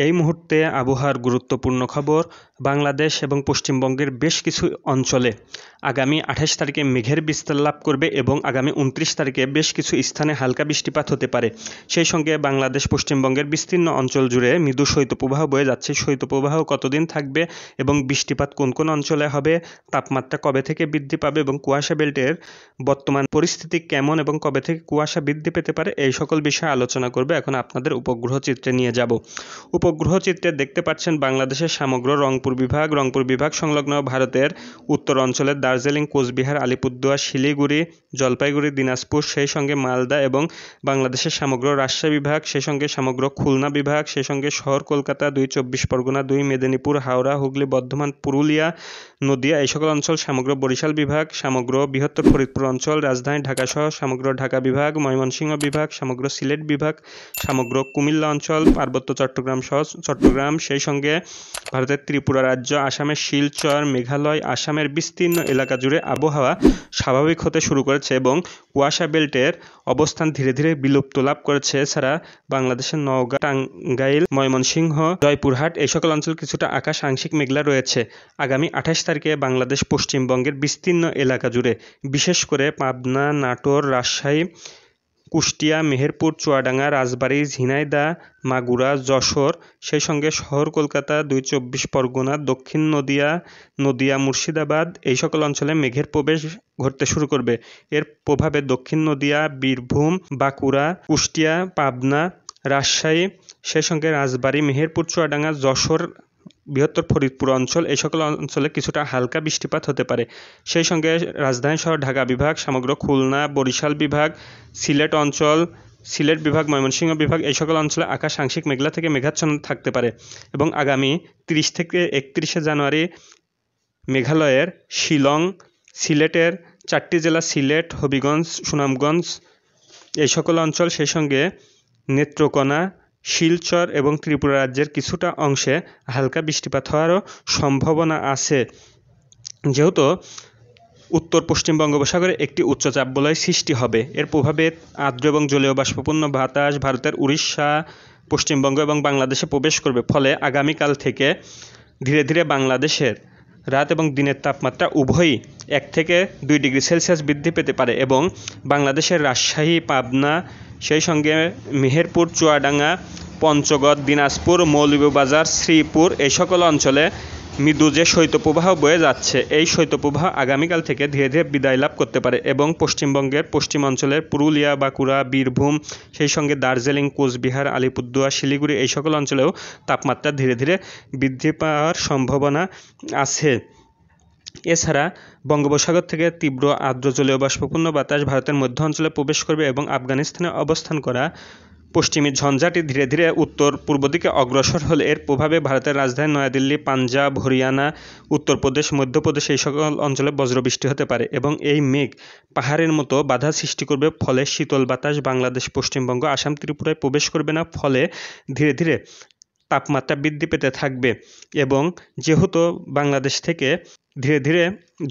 এই মুহূর্তে আবহাওয়ার গুরুত্বপূর্ণ খবর। বাংলাদেশ এবং পশ্চিমবঙ্গের বেশ কিছু অঞ্চলে আগামী 28 তারিখে মেঘের বিস্তার লাভ করবে এবং আগামী 29 তারিখে বেশ কিছু স্থানে হালকা বৃষ্টিপাত হতে পারে। সেই সঙ্গে বাংলাদেশ পশ্চিমবঙ্গের বিস্তীর্ণ অঞ্চল জুড়ে মৃদু শৈত্যপ্রবাহ বয়ে যাচ্ছে। শৈত্যপ্রবাহ কতদিন থাকবে এবং বৃষ্টিপাত কোন কোন অঞ্চলে হবে, তাপমাত্রা কবে থেকে বৃদ্ধি পাবে এবং কুয়াশা বেল্টের বর্তমান পরিস্থিতি কেমন এবং কবে থেকে কুয়াশা বৃদ্ধি পেতে পারে, এই সকল বিষয়ে আলোচনা করবে। এখন আপনাদের উপগ্রহ চিত্রে নিয়ে যাব। উপগ্রহ চিত্রে দেখতে পাচ্ছেন বাংলাদেশের সমগ্র রংপুর বিভাগ সংলগ্ন ভারতের উত্তর অঞ্চলের দার্জিলিং, কোচবিহার, আলিপুরদুয়ার, শিলিগুড়ি, জলপাইগুড়ি, দিনাজপুর, সেই সঙ্গে মালদা এবং বাংলাদেশের সমগ্র রাজশাহী বিভাগ, সেই সঙ্গে সমগ্র খুলনা বিভাগ, সেই সঙ্গে শহর কলকাতা, 2 24 পরগনা, 2 মেদিনীপুর, হাওড়া, হুগলি, বর্ধমান, পুরুলিয়া, নদিয়া, এই সকল অঞ্চল, সমগ্র বরিশাল বিভাগ, সমগ্র বৃহত্তর ফরিদপুর অঞ্চল, রাজধানী ঢাকা সহ সমগ্র ঢাকা বিভাগ, ময়মনসিংহ বিভাগ, সমগ্র সিলেট বিভাগ, সমগ্র কুমিল্লা অঞ্চল, পার্বত্য চট্টগ্রাম সহ চট্টগ্রাম, সেই সঙ্গে ভারতের ত্রিপুরা রাজ্য, আসামের শিলচর, মেঘালয়, আসামের বিস্তীর্ণ এলাকা জুড়ে আবহাওয়া স্বাভাবিক হতে শুরু করেছে এবং কুয়াশা বেল্টের অবস্থান ধীরে ধীরে বিলুপ্ত লাভ করেছে। এছাড়া বাংলাদেশের নওগাঁ, টাঙ্গাইল, ময়মনসিংহ, জয়পুরহাট, এই সকল অঞ্চল কিছুটা আকাশ আংশিক মেঘলা রয়েছে। আগামী 28 তারিখে বাংলাদেশ পশ্চিমবঙ্গের বিস্তীর্ণ এলাকা জুড়ে, বিশেষ করে পাবনা, নাটোর, রাজশাহী, কুষ্টিয়া, মেহেরপুর, চুয়াডাঙ্গা, রাজবাড়ী, ঝিনাইদহ, মাগুরা, যশোর, সেই সঙ্গে শহর কলকাতা, 2 24 পরগনা, দক্ষিণ নদিয়া, মুর্শিদাবাদ, এই সকল অঞ্চলে মেঘের প্রবেশ ঘটতে শুরু করবে। এর প্রভাবে দক্ষিণ নদিয়া, বীরভূম, বাঁকুড়া, কুষ্টিয়া, পাবনা, রাজশাহী, সেই সঙ্গে রাজবাড়ী, মেহেরপুর, চুয়াডাঙ্গা, যশোর, বৃহত্তর ফরিদপুর অঞ্চল, এই সকল অঞ্চলে কিছুটা হালকা বৃষ্টিপাত হতে পারে। সেই সঙ্গে রাজধানী শহর ঢাকা বিভাগ, সমগ্র খুলনা, বরিশাল বিভাগ, সিলেট অঞ্চল, সিলেট বিভাগ, ময়মনসিংহ বিভাগ, এই সকল অঞ্চলে আকাশ আংশিক মেঘলা থেকে মেঘাচ্ছন্ন থাকতে পারে এবং আগামী 30 থেকে 31শে জানুয়ারি মেঘালয়ের শিলং, সিলেটের 4টি জেলা সিলেট, হবিগঞ্জ, সুনামগঞ্জ, এই সকল অঞ্চল, সেই সঙ্গে নেত্রকোনা, শিলচর এবং ত্রিপুরা রাজ্যের কিছুটা অংশে হালকা বৃষ্টিপাত হওয়ারও সম্ভাবনা আছে। যেহেতু উত্তর পশ্চিম বঙ্গোপসাগরে একটি উচ্চচাপ বলয় সৃষ্টি হবে, এর প্রভাবে আর্দ্র এবং জলীয় বাষ্পপূর্ণ বাতাস ভারতের উড়িষ্যা, পশ্চিমবঙ্গ এবং বাংলাদেশে প্রবেশ করবে। ফলে আগামীকাল থেকে ধীরে ধীরে বাংলাদেশের রাত এবং দিনের তাপমাত্রা উভয়ই 1 থেকে 2 ডিগ্রি সেলসিয়াস বৃদ্ধি পেতে পারে এবং বাংলাদেশের রাজশাহী, পাবনা, সেই সঙ্গে মেহেরপুর, চুয়াডাঙ্গা, পঞ্চগড়, দিনাজপুর, মৌলভীবাজার, শ্রীপুর, এই সকল অঞ্চলে মৃদু যে শৈত্যপ্রবাহ বয়ে যাচ্ছে, এই শৈত্যপ্রবাহ আগামীকাল থেকে ধীরে ধীরে বিদায় লাভ করতে পারে এবং পশ্চিমবঙ্গের পশ্চিম অঞ্চলের পুরুলিয়া, বাঁকুড়া, বীরভূম, সেই সঙ্গে দার্জিলিং, কোচবিহার, আলিপুরদুয়ার, শিলিগুড়ি, এই সকল অঞ্চলেও তাপমাত্রা ধীরে ধীরে বৃদ্ধি পাওয়ার সম্ভাবনা আছে। এছাড়া বঙ্গোপসাগর থেকে তীব্র আর্দ্র জলীয় বাষ্পপূর্ণ বাতাস ভারতের মধ্য অঞ্চলে প্রবেশ করবে এবং আফগানিস্তানে অবস্থান করা পশ্চিমী ঝঞ্ঝাটি ধীরে ধীরে উত্তর পূর্ব দিকে অগ্রসর হলে এর প্রভাবে ভারতের রাজধানী নয়াদিল্লি, পাঞ্জাব, হরিয়ানা, উত্তরপ্রদেশ, মধ্যপ্রদেশ, এই সকল অঞ্চলে বজ্রবৃষ্টি হতে পারে এবং এই মেঘ পাহাড়ের মতো বাধা সৃষ্টি করবে। ফলে শীতল বাতাস বাংলাদেশ, পশ্চিমবঙ্গ, আসাম, ত্রিপুরায় প্রবেশ করবে না। ফলে ধীরে ধীরে তাপমাত্রা বৃদ্ধি পেতে থাকবে এবং যেহেতু বাংলাদেশ থেকে ধীরে ধীরে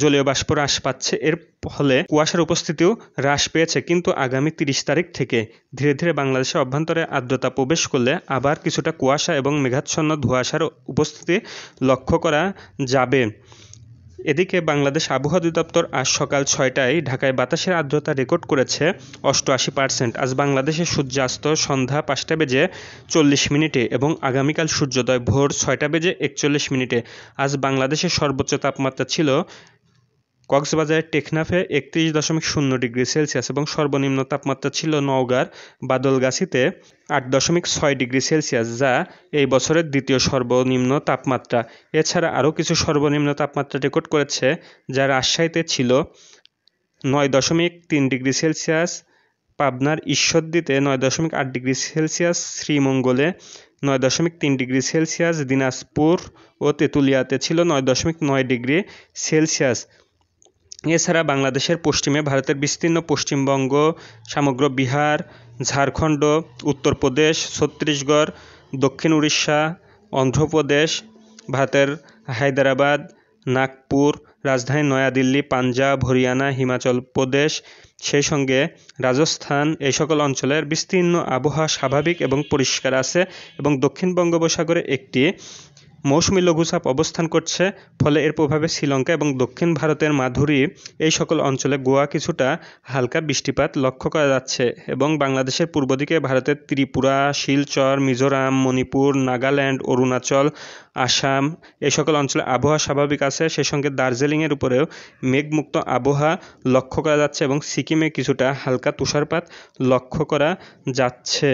জলীয় বাষ্প হ্রাস পাচ্ছে, এর ফলে কুয়াশার উপস্থিতিও হ্রাস পেয়েছে। কিন্তু আগামী 30 তারিখ থেকে ধীরে ধীরে বাংলাদেশের অভ্যন্তরে আর্দ্রতা প্রবেশ করলে আবার কিছুটা কুয়াশা এবং মেঘাচ্ছন্ন ধোঁয়াশার উপস্থিতি লক্ষ্য করা যাবে। এদিকে বাংলাদেশ আবহাওয়া অধিদপ্তর আজ সকাল 6টায় ঢাকায় বাতাসের আর্দ্রতা রেকর্ড করেছে 88%। আজ বাংলাদেশের সূর্যাস্ত সন্ধ্যা 5টা বেজে 40 মিনিটে এবং আগামীকাল সূর্যোদয় ভোর 6টা বেজে 41 মিনিটে। আজ বাংলাদেশের সর্বোচ্চ তাপমাত্রা ছিল কক্সবাজারের টেকনাফে 31.0 ডিগ্রি সেলসিয়াস এবং সর্বনিম্ন তাপমাত্রা ছিল নওগাঁর বাদলগাছিতে 8.6 ডিগ্রি সেলসিয়াস, যা এই বছরের দ্বিতীয় সর্বনিম্ন তাপমাত্রা। এছাড়া আরও কিছু সর্বনিম্ন তাপমাত্রা রেকর্ড করেছে, যা রাজশাহীতে ছিল 9.3 ডিগ্রি সেলসিয়াস, পাবনার ঈশ্বরদীতে 9.8 ডিগ্রি সেলসিয়াস, শ্রীমঙ্গলে 9.3 ডিগ্রি সেলসিয়াস, দিনাজপুর ও তেঁতুলিয়াতে ছিল 9.9 ডিগ্রি সেলসিয়াস। এছাড়া বাংলাদেশের পশ্চিমে ভারতের বিস্তীর্ণ পশ্চিমবঙ্গ, সমগ্র বিহার, ঝাড়খণ্ড, উত্তরপ্রদেশ, ছত্তিশগড়, দক্ষিণ উড়িষ্যা, অন্ধ্রপ্রদেশ, ভারতের হায়দ্রাবাদ, নাগপুর, রাজধানী নয়াদিল্লি, পাঞ্জাব, হরিয়ানা, হিমাচল প্রদেশ, সেই সঙ্গে রাজস্থান, এই সকল অঞ্চলের বিস্তীর্ণ আবহাওয়া স্বাভাবিক এবং পরিষ্কার আছে এবং দক্ষিণ বঙ্গোপসাগরে একটি মৌসুমী লঘুচাপ অবস্থান করছে, ফলে এর প্রভাবে শ্রীলঙ্কা এবং দক্ষিণ ভারতের মাধুরী এই সকল অঞ্চলে গোয়া কিছুটা হালকা বৃষ্টিপাত লক্ষ্য করা যাচ্ছে এবং বাংলাদেশের পূর্ব দিকে ভারতের ত্রিপুরা, শিলচর, মিজোরাম, মণিপুর, নাগাল্যান্ড, অরুণাচল, আসাম এই সকল অঞ্চলে আবহাওয়া স্বাভাবিক আছে। সেই সঙ্গে দার্জিলিংয়ের উপরেও মেঘমুক্ত আবহাওয়া লক্ষ্য করা যাচ্ছে এবং সিকিমে কিছুটা হালকা তুষারপাত লক্ষ্য করা যাচ্ছে।